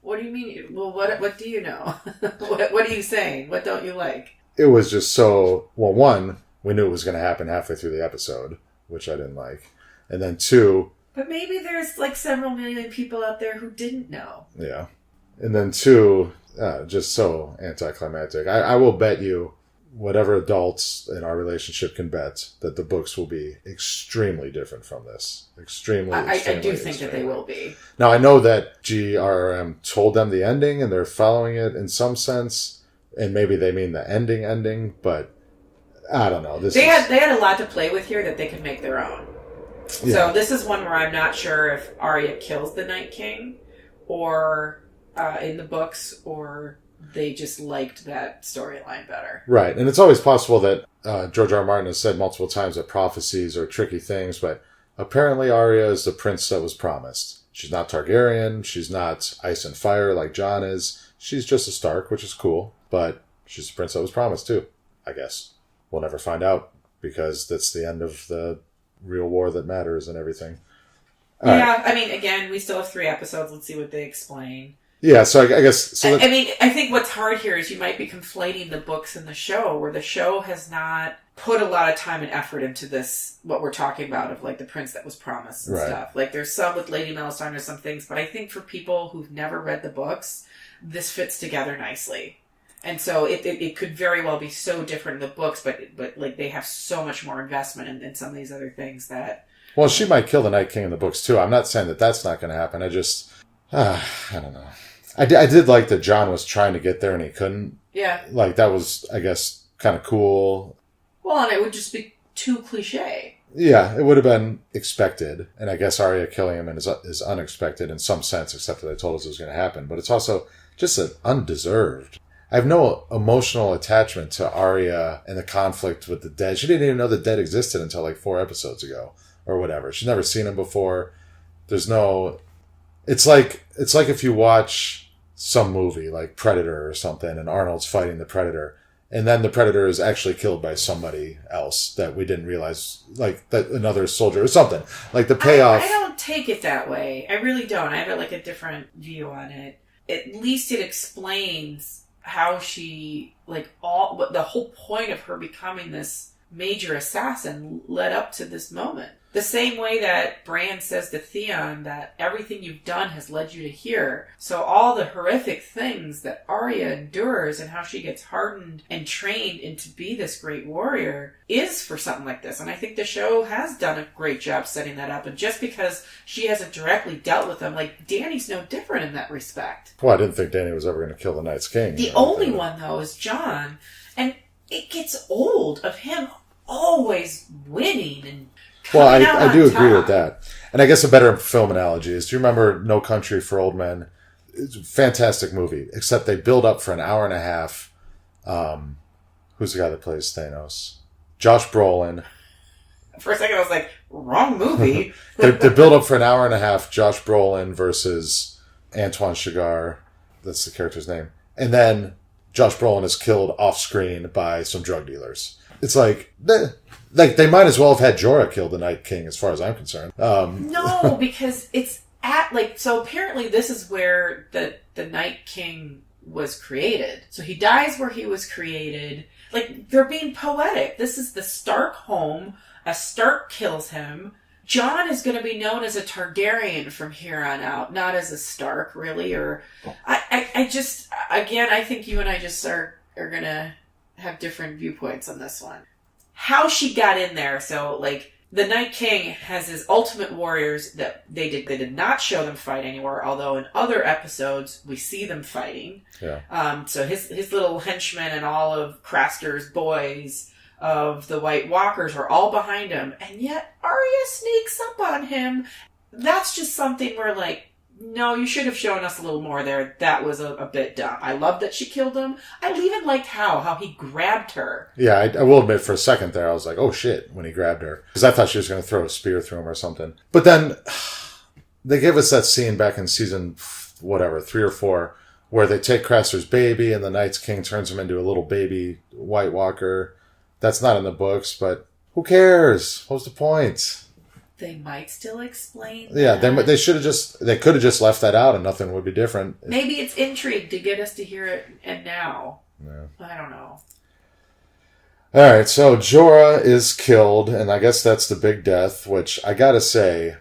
What do you mean? Well, what do you know? what are you saying? What don't you like? It was just so... Well, 1, we knew it was going to happen halfway through the episode, which I didn't like. And then 2... But maybe there's like several million people out there who didn't know. Yeah. And then 2, just so anticlimactic. I will bet you... whatever adults in our relationship can bet that the books will be extremely different from this. I do think that they will be. Now, I know that GRM told them the ending, and they're following it in some sense, and maybe they mean the ending, but I don't know. They had a lot to play with here that they could make their own. Yeah. So this is one where I'm not sure if Arya kills the Night King, or in the books, or... they just liked that storyline better. Right. And it's always possible that George R. R. Martin has said multiple times that prophecies are tricky things, but apparently Arya is the prince that was promised. She's not Targaryen. She's not ice and fire like Jon is. She's just a Stark, which is cool, but she's the prince that was promised too, I guess. We'll never find out because that's the end of the real war that matters and everything. All right. I mean, again, we still have 3 episodes. Let's see what they explain. Yeah, so I guess... So I mean, I think what's hard here is you might be conflating the books and the show, where the show has not put a lot of time and effort into this, what we're talking about, of like the prince that was promised and stuff. Like there's some with Lady Melisandre, there's some things, but I think for people who've never read the books, this fits together nicely. And so it could very well be so different in the books, but like they have so much more investment in some of these other things that... Well, she might kill the Night King in the books too. I'm not saying that that's not going to happen. I just... I don't know. I did like that Jon was trying to get there and he couldn't. Yeah. Like, that was, I guess, kind of cool. Well, and it would just be too cliche. Yeah, it would have been expected. And I guess Arya killing him is unexpected in some sense, except that they told us it was going to happen. But it's also just undeserved. I have no emotional attachment to Arya and the conflict with the dead. She didn't even know the dead existed until like 4 episodes ago or whatever. She's never seen him before. There's no... It's like if you watch some movie like Predator or something and Arnold's fighting the Predator and then the Predator is actually killed by somebody else that we didn't realize, like that another soldier or something. Like the payoff... I don't take it that way. I really don't. I have like a different view on it. At least it explains how she, the whole point of her becoming this major assassin led up to this moment. The same way that Bran says to Theon that everything you've done has led you to here. So all the horrific things that Arya endures and how she gets hardened and trained into be this great warrior is for something like this. And I think the show has done a great job setting that up. And just because she hasn't directly dealt with them, like Dany's no different in that respect. Well, I didn't think Dany was ever going to kill the Night's King. The only one, though, is Jon. And it gets old of him always winning and well, coming out I do on agree top. with that. And I guess a better film analogy is, do you remember No Country for Old Men? It's a fantastic movie, except they build up for an hour and a half. Who's the guy that plays Thanos? Josh Brolin. For a second, I was like, wrong movie. They build up for an hour and a half. Josh Brolin versus Antoine Chigurh. That's the character's name. And then Josh Brolin is killed off screen by some drug dealers. It's like they might as well have had Jorah kill the Night King, as far as I'm concerned. No, because it's so apparently this is where the Night King was created. So he dies where he was created. Like, they're being poetic. This is the Stark home. A Stark kills him. Jon is going to be known as a Targaryen from here on out, not as a Stark, really. Or I just, again, I think you and I just are going to have different viewpoints on this one. How she got in there, so, like, the Night King has his ultimate warriors that they did not show them fight anywhere, although in other episodes we see them fighting. Yeah. So his little henchmen and all of Craster's boys of the White Walkers are all behind him, and yet Arya sneaks up on him. That's just something where, like, no, you should have shown us a little more there. That was a bit dumb. I love that she killed him. I even liked how he grabbed her. Yeah, I will admit for a second there, I was like, oh shit, when he grabbed her. Because I thought she was going to throw a spear through him or something. But then they gave us that scene back in season, 3 or 4, where they take Craster's baby and the Night's King turns him into a little baby White Walker. That's not in the books, but who cares? What's the point? They might still explain Yeah, that. they could have just left that out and nothing would be different. Maybe it's intrigue to get us to hear it and now. Yeah. I don't know. Alright, so Jorah is killed, and I guess that's the big death, which I gotta say,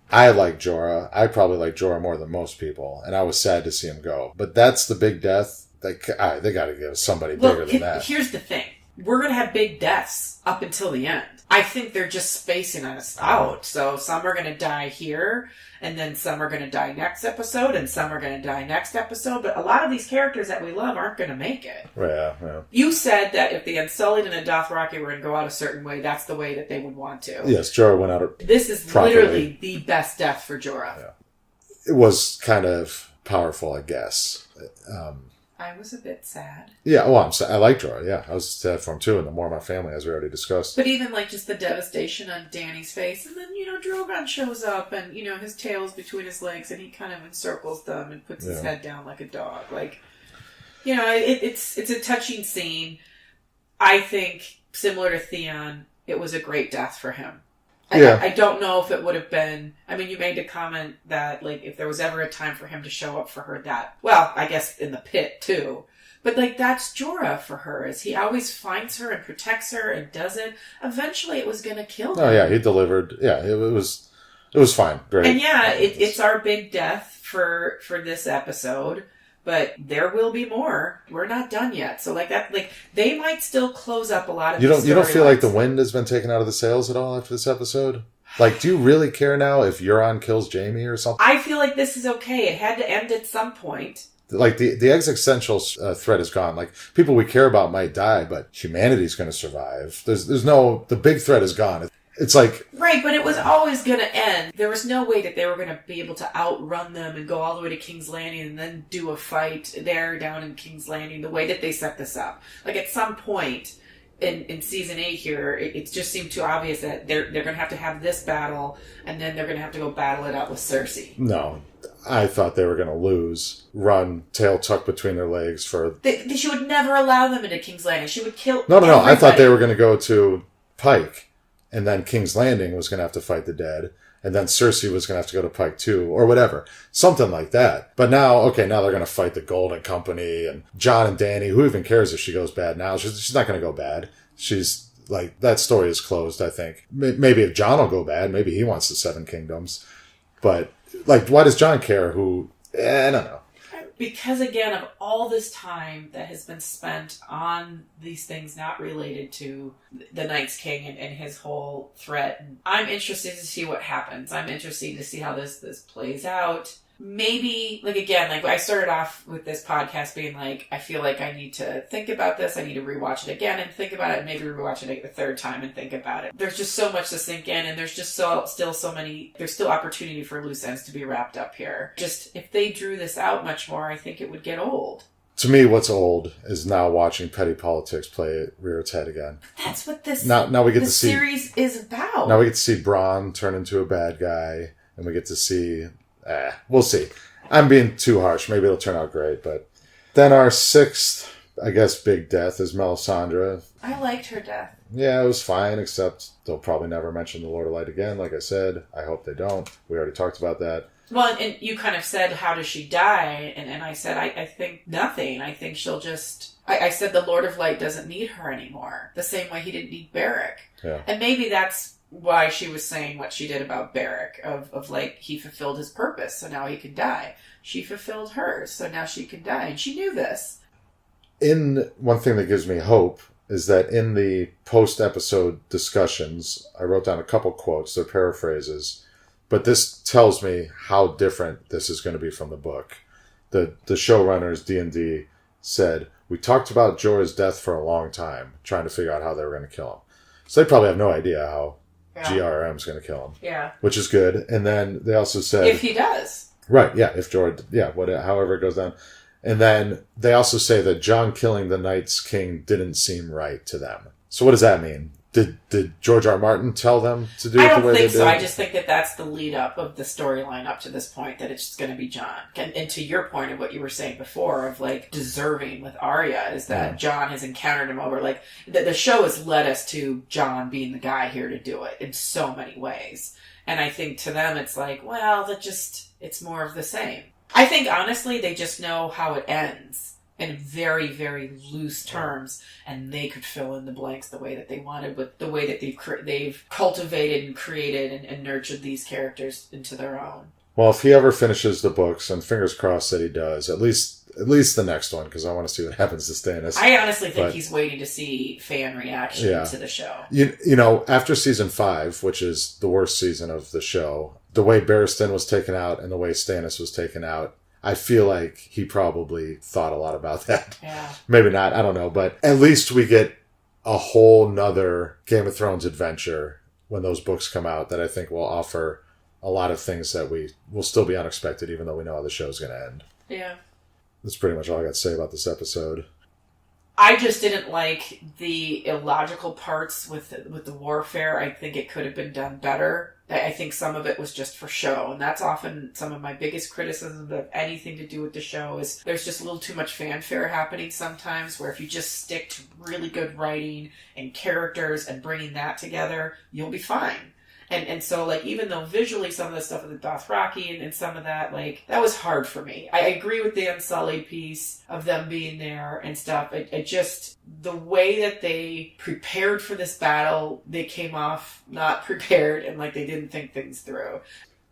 I like Jorah. I probably like Jorah more than most people, and I was sad to see him go. But that's the big death. They gotta give us somebody bigger than that. Here's the thing. We're going to have big deaths up until the end. I think they're just spacing us out. So some are going to die here, and then some are going to die next episode, and some are going to die next episode. But a lot of these characters that we love aren't going to make it. Yeah. You said that if the Unsullied and the Dothraki were going to go out a certain way, that's the way that they would want to. Yes, Jorah went out This is properly. literally the best death for Jorah. Yeah. It was kind of powerful, I guess. I was a bit sad. Yeah, well, I like Jorah, yeah. I was sad for him too, and the more my family, as we already discussed. But even, like, just the devastation on Dany's face, and then, Drogon shows up, and, his tail's between his legs, and he kind of encircles them and puts his head down like a dog. Like, it's a touching scene. I think, similar to Theon, it was a great death for him. I don't know if it would have been... I mean, you made a comment that, like, if there was ever a time for him to show up for her, well, I guess in the pit, too. But, like, that's Jorah for her, is he always finds her and protects her and does it. Eventually, it was going to kill him. Oh, yeah, he delivered. Yeah, it was fine. Great. And, yeah, it's our big death for this episode. But there will be more. We're not done yet. So, like, they might still close up a lot of these You don't feel like the storylines. wind has been taken out of the sails at all after this episode? Like, do you really care now if Euron kills Jaime or something? I feel like this is okay. It had to end at some point. Like, the existential threat is gone. Like, people we care about might die, but humanity's going to survive. The big threat is gone. It's like... Right, but it was always going to end. There was no way that they were going to be able to outrun them and go all the way to King's Landing and then do a fight there down in King's Landing the way that they set this up. Like, at some point in season 8 here, it just seemed too obvious that they're going to have this battle, and then they're going to have to go battle it out with Cersei. No. I thought they were going to lose, run, tail tucked between their legs for... She would never allow them into King's Landing. She would kill No. I thought everybody. they were going to go to Pike. And then King's Landing was going to have to fight the dead. And then Cersei was going to have to go to Pike too, or whatever. Something like that. But now they're going to fight the Golden Company and Jon and Dany. Who even cares if she goes bad now? She's not going to go bad. She's like, that story is closed, I think. Maybe if Jon will go bad, maybe he wants the Seven Kingdoms. But, like, why does Jon care who... I don't know. Because, again, of all this time that has been spent on these things not related to the Night's King and his whole threat, I'm interested to see what happens. I'm interested to see how this plays out. maybe, like, again, like, I started off with this podcast being like, I feel like I need to think about this. I need to rewatch it again and think about it. Maybe rewatch it a third time and think about it. There's just so much to sink in, and there's just still so many, there's still opportunity for loose ends to be wrapped up here. Just, if they drew this out much more, I think it would get old. To me, what's old is now watching petty politics rear its head again. That's what this now we get to see series is about. Now we get to see Bronn turn into a bad guy, and we get to see... we'll see. I'm being too harsh. Maybe it'll turn out great, but... Then our sixth, I guess, big death is Melisandre. I liked her death. Yeah, it was fine, except they'll probably never mention the Lord of Light again, like I said. I hope they don't. We already talked about that. Well, and you kind of said, how does she die? And I said, I think nothing. I think she'll just... I said the Lord of Light doesn't need her anymore. The same way he didn't need Beric. Yeah. And maybe that's why she was saying what she did about Beric. Of like, he fulfilled his purpose, so now he can die. She fulfilled hers, so now she can die. And she knew this. One thing that gives me hope is that in the post-episode discussions, I wrote down a couple quotes, they're paraphrases, but this tells me how different this is going to be from the book. The showrunners, D&D, said, we talked about Jorah's death for a long time, trying to figure out how they were going to kill him. So they probably have no idea how GRM's going to kill him. Yeah. Which is good. And then they also said... If he does. Right, yeah, if Jorah... Yeah, however it goes down. And then they also say that Jon killing the Night's King didn't seem right to them. So what does that mean? Did George R. R. Martin tell them to do it the way they did? I don't think so. I just think that that's the lead up of the storyline up to this point, that it's just going to be Jon. And to your point of what you were saying before of like deserving with Arya is that Jon has encountered him over like the show has led us to Jon being the guy here to do it in so many ways. And I think to them it's like, well, it's more of the same. I think honestly they just know how it ends in very, very loose terms, and they could fill in the blanks the way that they wanted with the way that they've cultivated and created and nurtured these characters into their own. Well, if he ever finishes the books, and fingers crossed that he does, at least the next one, because I want to see what happens to Stannis. I honestly think he's waiting to see fan reaction to the show. You know, after season 5, which is the worst season of the show, the way Barristan was taken out and the way Stannis was taken out, I feel like he probably thought a lot about that. Yeah. Maybe not, I don't know. But at least we get a whole nother Game of Thrones adventure when those books come out that I think will offer a lot of things that will still be unexpected, even though we know how the show's going to end. Yeah. That's pretty much all I got to say about this episode. I just didn't like the illogical parts with the warfare. I think it could have been done better. I think some of it was just for show, and that's often some of my biggest criticisms of anything to do with the show is there's just a little too much fanfare happening sometimes, where if you just stick to really good writing and characters and bringing that together, you'll be fine. And so, like, even though visually some of the stuff with the Dothraki and some of that, like, that was hard for me. I agree with the Unsullied piece of them being there and stuff. It just, the way that they prepared for this battle, they came off not prepared and, like, they didn't think things through.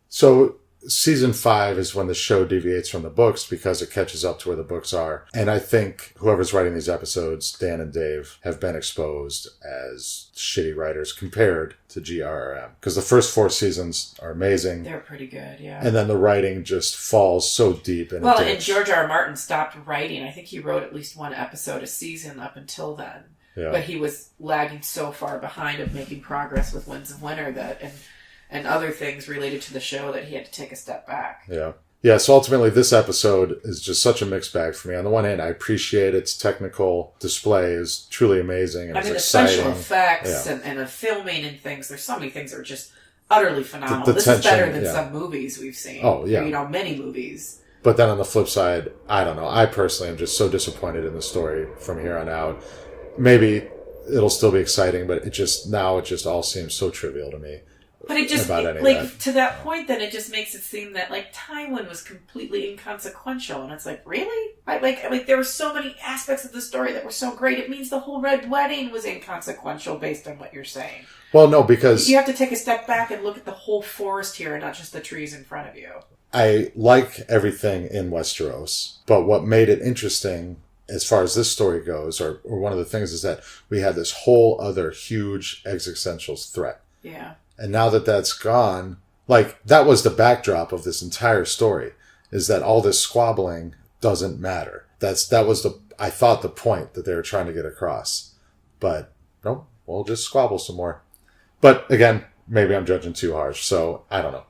So, season 5 is when the show deviates from the books because it catches up to where the books are. And I think whoever's writing these episodes, Dan and Dave, have been exposed as shitty writers compared to GRRM. Because the first 4 seasons are amazing. They're pretty good, yeah. And then the writing just falls so deep in Well, a ditch. and George R. R. Martin stopped writing. I think he wrote at least one episode a season up until then. Yeah. But he was lagging so far behind of making progress with Winds of Winter that... And other things related to the show that he had to take a step back. Yeah. Yeah, so ultimately this episode is just such a mixed bag for me. On the one hand, I appreciate its technical display is truly amazing and it's exciting. The special effects and the filming and things, there's so many things that are just utterly phenomenal. This is better than some movies we've seen. Oh, yeah. Many movies. But then on the flip side, I don't know. I personally am just so disappointed in the story from here on out. Maybe it'll still be exciting, but it just all seems so trivial to me. But it just, to that point, then it just makes it seem that, like, Tywin was completely inconsequential. And it's like, really? Like, there were so many aspects of the story that were so great. It means the whole Red Wedding was inconsequential based on what you're saying. Well, no, because... You have to take a step back and look at the whole forest here and not just the trees in front of you. I like everything in Westeros, but what made it interesting... as far as this story goes, or one of the things is that we had this whole other huge existential threat. Yeah. And now that that's gone, like, that was the backdrop of this entire story. is that all this squabbling doesn't matter. I thought the point that they were trying to get across. But no, we'll just squabble some more. But again, maybe I'm judging too harsh, so I don't know.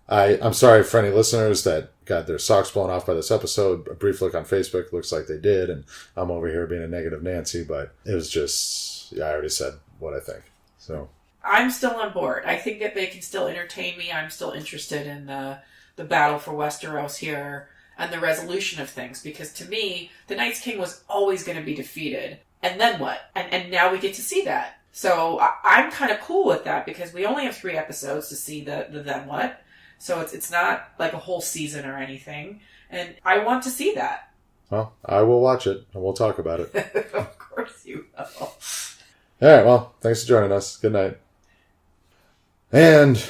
I'm sorry for any listeners that got their socks blown off by this episode. A brief look on Facebook looks like they did, and I'm over here being a negative Nancy, but it was just, I already said what I think. So I'm still on board. I think that they can still entertain me. I'm still interested in the battle for Westeros here and the resolution of things, because to me, the Night's King was always going to be defeated. And then what? And now we get to see that. So I'm kind of cool with that, because we only have 3 episodes to see the then what. So it's not like a whole season or anything. And I want to see that. Well, I will watch it, and we'll talk about it. Of course you will. All right, well, thanks for joining us. Good night. And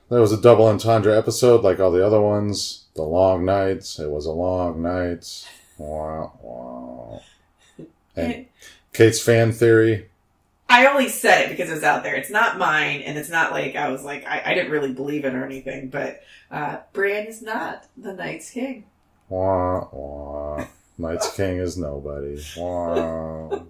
there was a double entendre episode like all the other ones. The long nights. It was a long night. Wow, wow. And Kate's fan theory. I only said it because it was out there. It's not mine, and it's not like I was like, I didn't really believe it or anything, but Bran is not the Night's King. Wah, wah. Night's King is nobody. Wah.